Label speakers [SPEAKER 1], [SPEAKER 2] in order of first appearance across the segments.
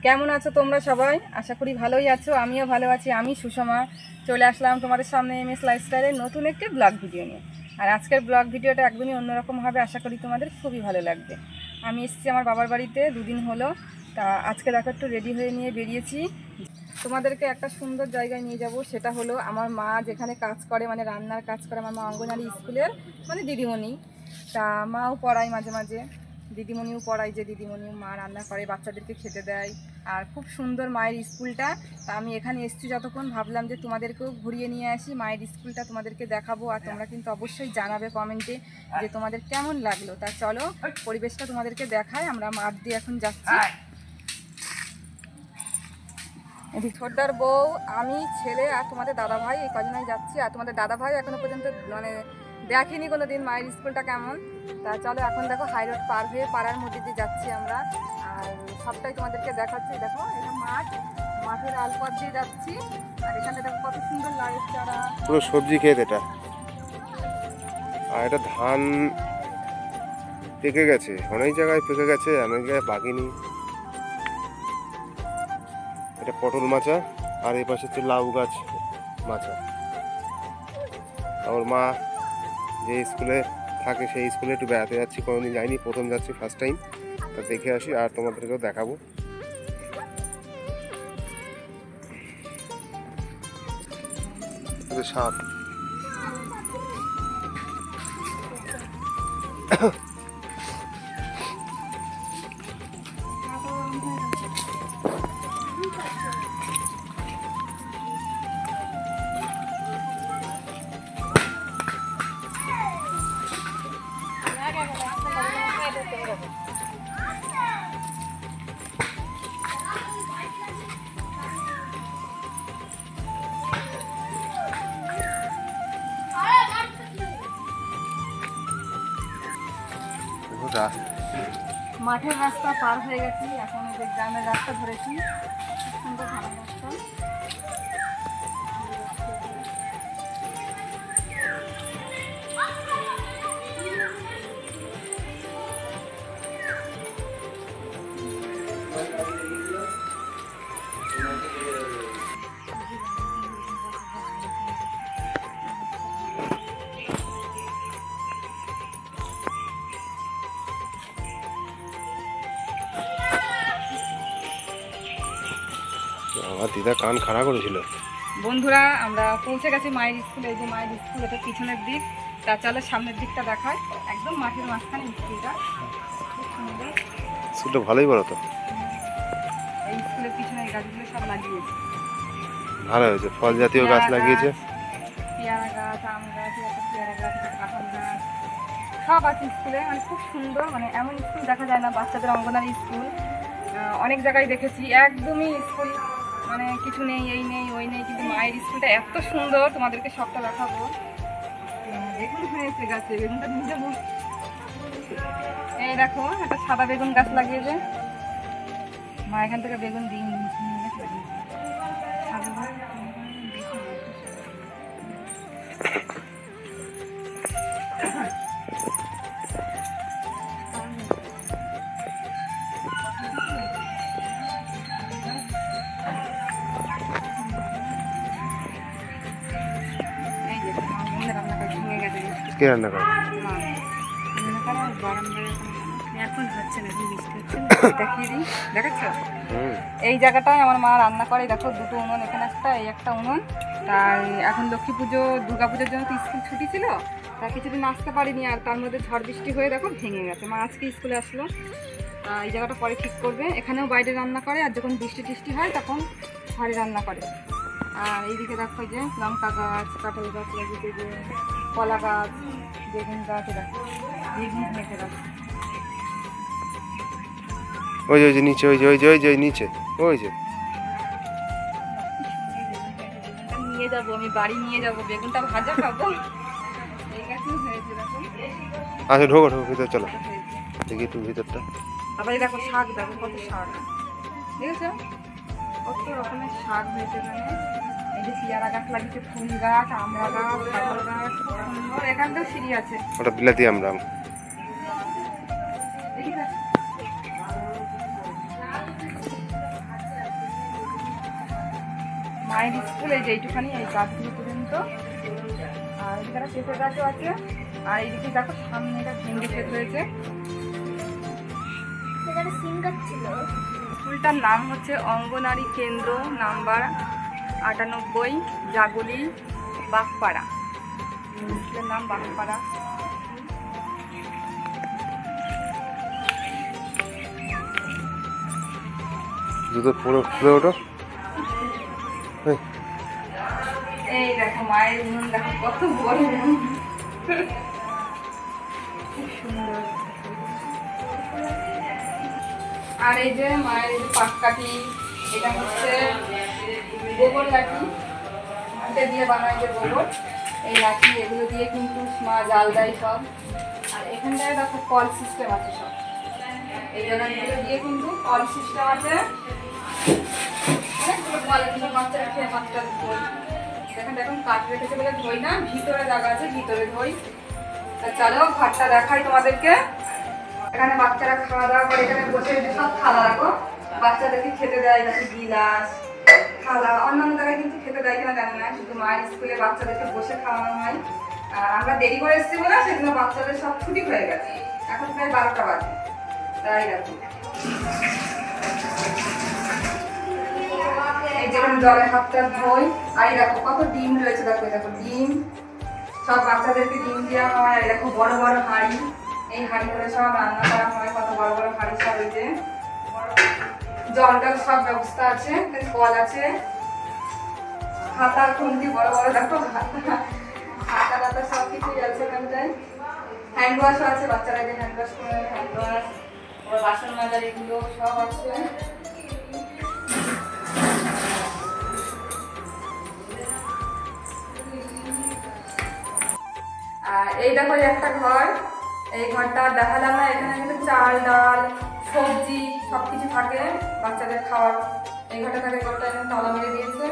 [SPEAKER 1] কেমন আছো তোমরা সবাই? আশা করি ভালোই আছো। আমিও ভালো আছি। আমি সুষমা চলে আসলাম তোমাদের সামনে এমএস লাইফস্টাইলের নতুন একটি ব্লগ ভিডিও নিয়ে। আর আজকের ব্লগ ভিডিওটা একদমই অন্যরকম হবে, আশা করি তোমাদের খুবই ভালো লাগবে। আমি এসেছি আমার বাবার বাড়িতে, দুদিন হলো। তা আজকে দেখো একটু রেডি হয়ে নিয়ে বেরিয়েছি, তোমাদেরকে একটা সুন্দর জায়গায় নিয়ে যাব। সেটা হলো আমার মা যেখানে কাজ করে, মানে রান্নার কাজ করে। আমার মা অঙ্গনওয়াড়ি স্কুলের মানে দিদিমণি। তা মাও পড়ায় মাঝে মাঝে, দিদিমণিও পড়ায়, যে দিদিমণিও মা রান্না করে, বাচ্চাদেরকে খেতে দেয়। আর খুব সুন্দর মায়ের স্কুলটা। তা আমি এখানে এসেছি যতক্ষণ, ভাবলাম যে তোমাদেরকেও ঘুরিয়ে নিয়ে আসি, মায়ের স্কুলটা তোমাদেরকে দেখাবো। আর তোমরা কিন্তু অবশ্যই জানাবে কমেন্টে যে তোমাদের কেমন লাগলো। তা চলো পরিবেশটা তোমাদেরকে দেখায়। আমরা মাঠ দিয়ে এখন যাচ্ছি। এদিকে ছোটদার বউ, আমি, ছেলে আর তোমাদের দাদা ভাই, এই কজনাই যাচ্ছি। আর তোমাদের দাদা ভাই এখনো পর্যন্ত মানে দেখিনি কোনো দিন মায়ের স্কুলটা কেমন। তা চলো এখন দেখো হাই রোড পার হয়ে পাড়ার মধ্যে দিয়ে যাচ্ছি আমরা। আর সবটাই তোমাদেরকে দেখাচ্ছি। দেখো এটা মাঠ, মাঠের আলপথ দিয়ে যাচ্ছি। আর এখানে দেখো কত সুন্দর লাইট চারা,
[SPEAKER 2] পুরো সবজি ক্ষেত এটা। আর এটা ধান পেকে গেছে, অনেক জায়গায় পেকে গেছে, অনেক জায়গায় পাকেনি। এটা পটল মাচা, আর এই পাশে হচ্ছে লাউ গাছ মাচা। আমার মা যে স্কুলে থাকে সেই স্কুলে একটু বেড়াতে যাচ্ছি, কোনোদিন যাইনি, প্রথম যাচ্ছি, ফার্স্ট টাইম। তা দেখে আসি আর তোমাদেরকেও দেখাবো। সাপ
[SPEAKER 1] মাঠের রাস্তা পার হয়ে গেছি, এখন এই যে গ্রামের রাস্তা ধরেছি। খুব সুন্দর ধান রাস্তা।
[SPEAKER 2] আমার দিদা কান খাড়া করেছিল।
[SPEAKER 1] বন্ধুরা আমরা পৌঁছে গেছি মায়ের স্কুলে। এই যে মায়ের স্কুল, এটা পিছনের দিক। তা চলো সামনের দিকটা দেখায়। একদম মাঠের মাঝখানে স্কুলটা, খুব সুন্দর।
[SPEAKER 2] স্কুলটা ভালোই বড় তো।
[SPEAKER 1] এই স্কুলের পিছনে এই গাছগুলো সব লাগিয়েছে,
[SPEAKER 2] ভালো হয়েছে, ফল জাতীয় গাছ লাগিয়েছে।
[SPEAKER 1] পেয়ারা গাছ, আম গাছ, পেয়ারা গাছ, কাঁঠাল গাছ সব আছে স্কুলে। মানে খুব সুন্দর, মানে এমন স্কুল দেখা যায় না, বাচ্চাদের অঙ্গনারী স্কুল। অনেক জায়গায় দেখেছি একদমই স্কুল মানে কিছু নেই, এই নেই ওই নেই, কিন্তু মায়ের স্কুলটা এত সুন্দর, তোমাদেরকে সবটা দেখাবো। বেগুন হয়েছে গাছে, বেগুনটা নিয়ে যাবো। এই দেখো একটা সাদা বেগুন গাছ লাগিয়েছে মা, এখান থেকে বেগুন দিয়ে
[SPEAKER 2] কে রান্না করে?
[SPEAKER 1] এখন হচ্ছে না, বৃষ্টি হচ্ছে না, দেখিয়ে দিই, দেখাচ্ছ? এই জায়গাটায় আমার মা রান্না করে। দেখো দুটো উনুন, এখানে একটা, এই একটা উনুন। তাই এখন লক্ষ্মী পুজো, দুর্গা পুজোর জন্য তো স্কুল ছুটি ছিল, তা কিছুদিন আসতে পারিনি। আর তার মধ্যে ঝড় বৃষ্টি হয়ে দেখো ভেঙে গেছে। মা আজকে স্কুলে আসলো, এই জায়গাটা পরে ঠিক করবে। এখানেও বাইরে রান্না করে, আর যখন বৃষ্টি টিষ্টি হয় তখন ঘরে রান্না করে। আর এইদিকে দেখো যে লঙ্কা গাছ, কাঁঠাল গাছ লাগিয়েছে, যে কলা গাছ, বেগুন গাছ, দেখো বেগুন মেখে গাছ।
[SPEAKER 2] ওই যে নিচে, ওই যে ওই যে ওই যে নিচে, ওই যে
[SPEAKER 1] নিয়ে যাবো, আমি বাড়ি নিয়ে যাবো, বেগুনটা ভাজা খাবো। এই গাছও হয়েছে দেখো।
[SPEAKER 2] আচ্ছা ঢোকো ঢোকো, ভিতরে চলো, দেখি একটু ভিতরটা।
[SPEAKER 1] আবার দেখো শাক, দেখো কত শাক, ঠিক আছে, কত রকমের শাক হয়েছে এখানে। এই যে পেয়ারা গাছ লাগিয়েছে, ফুল গাছ, আমড়া গাছ, কাঁঠাল গাছ, সুন্দর। এখানটাও সিঁড়ি আছে,
[SPEAKER 2] ওটা বিলাতি আমরা।
[SPEAKER 1] মায়ের স্কুল এই যে এইটুখানি এই গাছগুলো পর্যন্ত। আর এখানে পেঁপে গাছও আছে। আর এইদিকে দেখো সামনে একটা ভেন্ডি ক্ষেত রয়েছে। স্কুলটার নাম হচ্ছে অঙ্গনারী কেন্দ্র নাম্বার 98 জাগলি বাগপাড়া। স্কুলের নাম বাগপাড়া।
[SPEAKER 2] জুতো পুরো খুলে ওঠো।
[SPEAKER 1] এই দেখো মায়ের উনুন, দেখো কত বড় উনুন, খুব সুন্দর। আর এই যে মায়ের এই যে পাটকাঠি, এটা হচ্ছে গোবর লাঠি, হাতে দিয়ে বানায় যে গোবর, এই লাঠি এগুলো দিয়ে কিন্তু মা জাল দেয় সব। আর এখানটায় দেখো কল সিস্টেম আছে সব, এই জায়গাগুলো দিয়ে কিন্তু কল সিস্টেম আছে। অনেকগুলো কল বাচ্চারা খেয়ে মাছটা ধোই, দেখেন দেখুন কাঠ রেখেছে বলে ধোই না, ভিতরে জায়গা আছে ভিতরে ধোই। তা চলো ঘরটা দেখাই তোমাদেরকে। এখানে বাচ্চারা খাওয়া দাওয়া করে, এখানে বসে সব থালা রাখো, বাচ্চাদেরকে খেতে দেয়, দেখো গিলাস থালা। অন্যান্য জায়গায় কিন্তু খেতে দেয় কিনা জানি না, শুধু মায়ের স্কুলে বাচ্চাদেরকে বসে খাওয়ানো হয়। আর আমরা দেরি করে এসেছি বলে সেজন্য বাচ্চাদের সব ছুটি হয়ে গেছে, এখন প্রায় 12টা বাজে। তাই দেখো এই যেমন জলে হাতটা ধোই। আর এই দেখো কত ডিম রয়েছে, দেখো দেখো ডিম, সব বাচ্চাদেরকে ডিম দেওয়া হয়। আর দেখো বড় বড় হাঁড়ি, এই হাঁড়ি করে সব রান্না করা হয়, কত বড় বড় হাঁড়ি সব। এই যে জলটার সব ব্যবস্থা আছে, কল আছে, খাতা খুন্তি বড় বড় দেখো, খাতা টাতা সব কিছুই আছে এখানটায়। হ্যান্ড ওয়াশও আছে, বাচ্চারা যে হ্যান্ড ওয়াশ করে, হ্যান্ড ওয়াশ, বাসন মাজার এগুলো সব আছে। আর এই দেখো একটা ঘর, এই ঘরটা দেখালাম না, এখানে কিন্তু চাল ডাল সবজি সবকিছু থাকে বাচ্চাদের খাওয়ার। এই ঘরটা থাকে, ঘরটা এখন তালা মেরে দিয়েছে,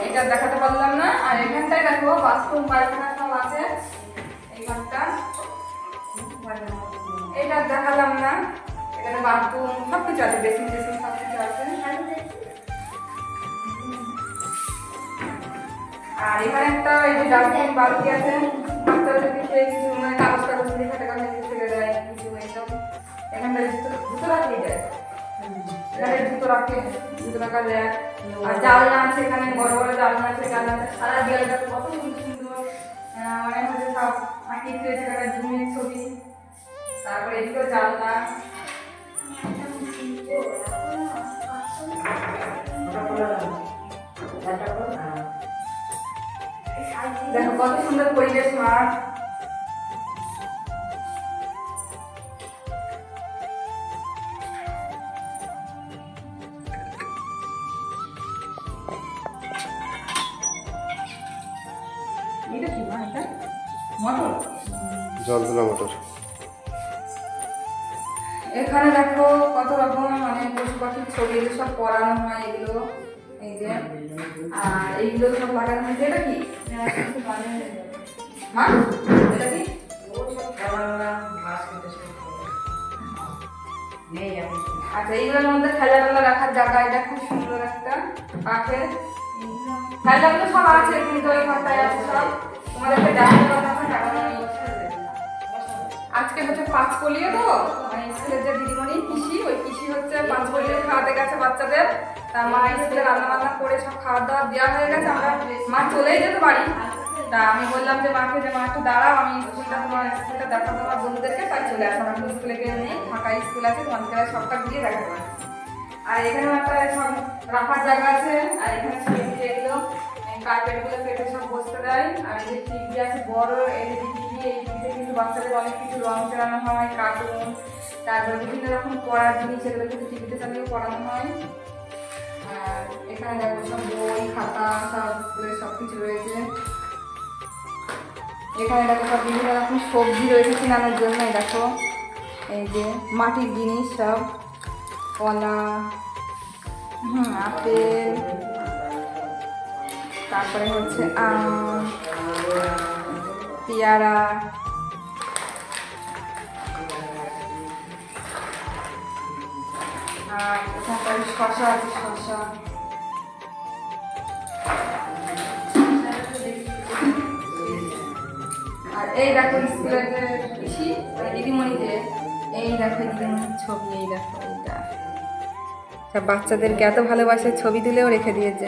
[SPEAKER 1] এটা দেখাতে পারলাম না। আর এখানটায় দেখো বাথরুম পায়খানা সব আছে, এই ঘরটা এটা দেখালাম না, এখানে বাথরুম সবকিছু আছে, বেসিন টেসিন সবকিছু আছে। আর এখানে একটা এই যে ডাস্টবিন বালতি আছে, বাচ্চারা যদি কিছু মানে কাগজ টাগজ লিখে টাকা ফেলে দেয় কিছু এইসব, এখানটা জুতো রাখলেই যায়, এখানে জুতো রাখে, জুতো রাখার র্যাক। আর জানলা আছে, এখানে বড় বড় জানলা আছে, জানলাতে সারা দেয়ালটা কত সুন্দর সুন্দর মানে হচ্ছে সব আঁকিয়ে দিয়েছে, এখানে ঝুমের ছবি। তারপরে এদিকেও জানলা, দেখো কত সুন্দর পরিবেশ মাঠ। এটা কি মা? এটা মোটর,
[SPEAKER 2] জল তোলা মোটর।
[SPEAKER 1] এখানে দেখো কত রকম মানে পশু পাখির ছবি, এগুলো সব পড়ানো হয় এগুলো, এই যে। আর এইগুলো সব লাগানো হয়েছে। এটা কি মা? এটা কি? আচ্ছা, এইগুলোর মধ্যে খেলাধুলা রাখার জায়গা, এটা খুব সুন্দর একটা পাখের খেলাধুলো সব আছে, কিন্তু ওই ঘরটায় আছে সব। তোমাদেরকে দেখাতে পারলাম না, আজকে হচ্ছে 5 পলিয়ে তো, মানে স্কুলের যে দিদিমণি পিসি, ওই পিসি হচ্ছে 5 পলিয়ে খাওয়াতে গেছে বাচ্চাদের। তা মা স্কুলে রান্না বান্না করে সব খাওয়া দাওয়া দেওয়া হয়ে গেছে, আমরা মা চলেই যেতে পারি। তা আমি বললাম যে মাকে, যে মা একটু দাঁড়াও, আমি স্কুলটা তোমার স্কুলটা দেখাবো তোমার বন্ধুদেরকে, তাই চলে আসো। আমার স্কুলে গিয়ে নেই, ফাঁকা স্কুল আছে, তোমাদেরকে সবটা ঘুরিয়ে দেখাতে পারি। আর এখানেও একটা সব রাখার জায়গা আছে। আর এখানে সব এগুলো কার্পেটগুলো পেটে সব বসতে দেয়। আর এই যে টিভি আছে বড় এলইডি টিভি, এই টিভিতে কিন্তু বাচ্চাদের অনেক কিছু রং চালানো হয়, কার্টুন, তারপর বিভিন্ন রকম পড়ার জিনিস, এগুলো কিন্তু টিভিতে চালিয়ে পড়ানো হয়। আর এখানে দেখো সব বই খাতা সব স্কুলের সব কিছু রয়েছে। এখানে দেখো সব বিভিন্ন রকম সবজি রয়েছে কেনানোর জন্য। দেখো এই যে মাটির জিনিস সব, কলা, আপেল, তারপরে হচ্ছে আম, পেয়ারা, আর এখানটায় শশা আছে, শশা। এই দেখো স্কুলের যে পিসি দিদিমণি, যে এই দেখো দিদিমণির ছবি, এই দেখো এইটা। বাচ্চাদেরকে এত ভালোবাসে, ছবি তুলেও রেখে দিয়েছে,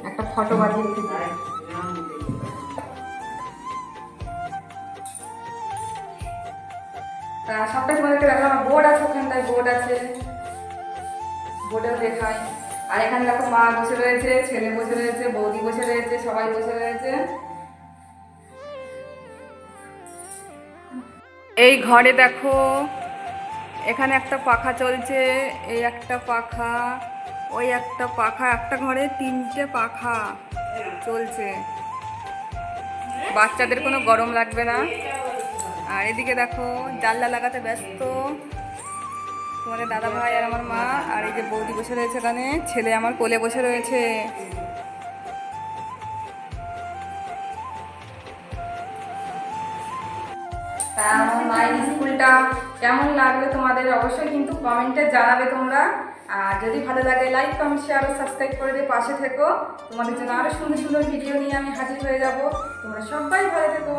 [SPEAKER 1] একটা ফটো বানিয়ে রেখে দিয়েছে। তা সবটাই তোমাদেরকে দেখালাম। বোর্ড আছে ওখানটায়, বোর্ড আছে, বোর্ডেও দেখায়। আর এখানে দেখো মা বসে রয়েছে, ছেলে বসে রয়েছে, বৌদি বসে রয়েছে, সবাই বসে রয়েছে। এই ঘরে দেখো এখানে একটা পাখা চলছে, এই একটা পাখা, ওই একটা পাখা, একটা ঘরে 3টে পাখা চলছে, বাচ্চাদের কোনো গরম লাগবে না। আর এদিকে দেখো জানলা লাগাতে ব্যস্ত তোমাদের দাদা ভাই আর আমার মা। আর এই যে বৌদি বসে রয়েছে, এখানে ছেলে আমার কোলে বসে রয়েছে। তা আমার মায়ের স্কুলটা কেমন লাগলো তোমাদের অবশ্যই কিন্তু কমেন্টে জানাবে তোমরা। আর যদি ভালো লাগে লাইক কমেন্ট শেয়ার ও সাবস্ক্রাইব করে দিয়ে পাশে থেকো। তোমাদের জন্য আরও সুন্দর সুন্দর ভিডিও নিয়ে আমি হাজির হয়ে যাব। তোমরা সবাই ভালো থেকো।